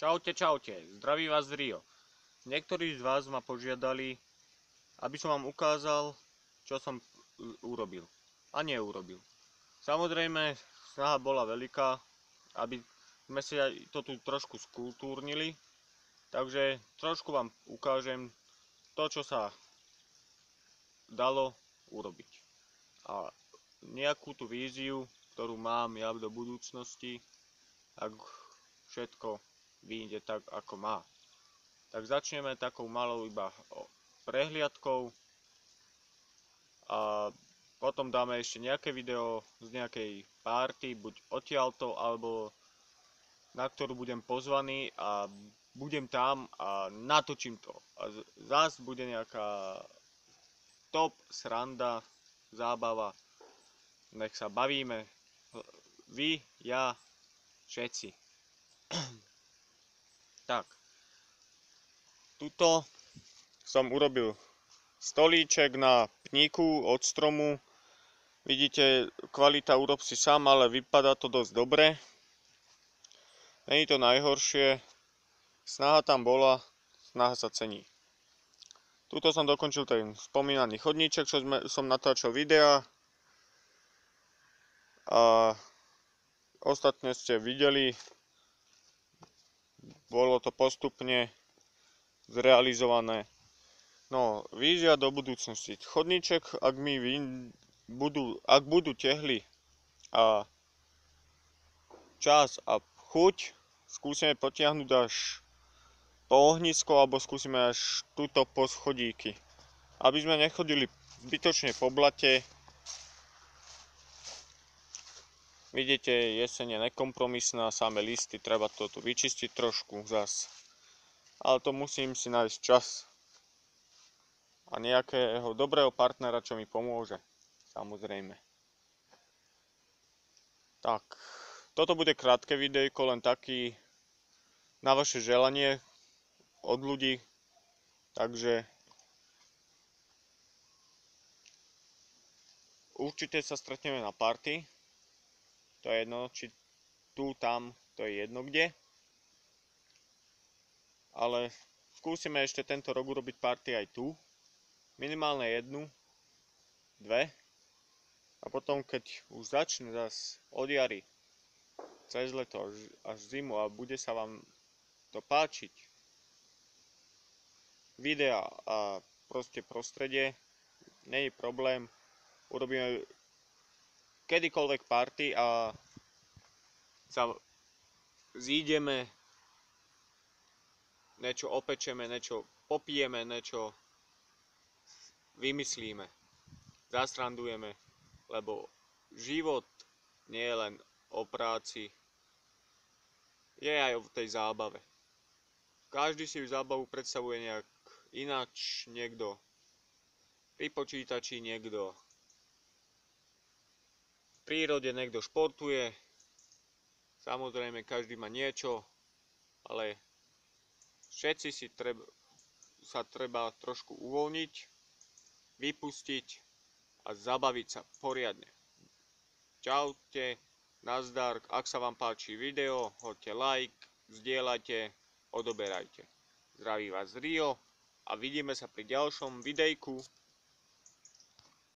Čaute, čaute, zdraví vás Rio. Niektorí z vás ma požiadali, aby som vám ukázal, čo som urobil a neurobil. Samozrejme, snaha bola veľká, aby sme si to tu trošku skultúrnili, takže trošku vám ukážem to, čo sa dalo urobiť. A nejakú tú víziu, ktorú mám ja do budúcnosti, ak všetko vyjde tak, ako má. Tak začneme takou malou iba prehliadkou a potom dáme ešte nejaké video z nejakej party, buď odtiaľto, alebo na ktorú budem pozvaný a budem tam a natočím to. A zás bude nejaká top sranda, zábava. Nech sa bavíme. Vy, ja, všetci. Tak. Tuto som urobil stolíček na pníku od stromu. Vidíte, kvalita urob si sám, ale vypadá to dosť dobre. Není to najhoršie. Snaha tam bola, snaha sa cení. Tuto som dokončil ten spomínaný chodníček, čo som natáčal videa. A ostatne ste videli. Bolo to postupne zrealizované. No, vízia do budúcnosti. Chodníček, ak budú tehly a čas a chuť, skúsime potiahnuť až po ohnisko, alebo skúsime až tuto po schodíky. Aby sme nechodili zbytočne po blate. Vidíte, jeseň je nekompromisná, samé listy, treba to tu vyčistiť trošku zas. Ale to musím si nájsť čas. A nejakého dobrého partnera, čo mi pomôže. Samozrejme. Tak, toto bude krátke videjko, len taký na vaše želanie od ľudí. Takže určite sa stretneme na party. To je jedno, či tu, tam, to je jedno kde. Ale skúsime ešte tento rok urobiť party aj tu. Minimálne 1, 2. A potom, keď už začne zase od jary, cez leto až zimu a bude sa vám to páčiť, videa a proste prostredie, nie je problém. Urobíme kedykoľvek party a sa zídeme, niečo opečeme, niečo popijeme, niečo vymyslíme, zasrandujeme, lebo život nie je len o práci, je aj o tej zábave. Každý si zábavu predstavuje nejak ináč, niekto pri počítači, niekto v prírode, niekto športuje. Samozrejme, každý má niečo, ale všetci sa treba trošku uvoľniť, vypustiť a zabaviť sa poriadne. Čaute, nazdar, ak sa vám páči video, hoďte like, zdieľajte, odoberajte. Zdraví vás Rio a vidíme sa pri ďalšom videjku.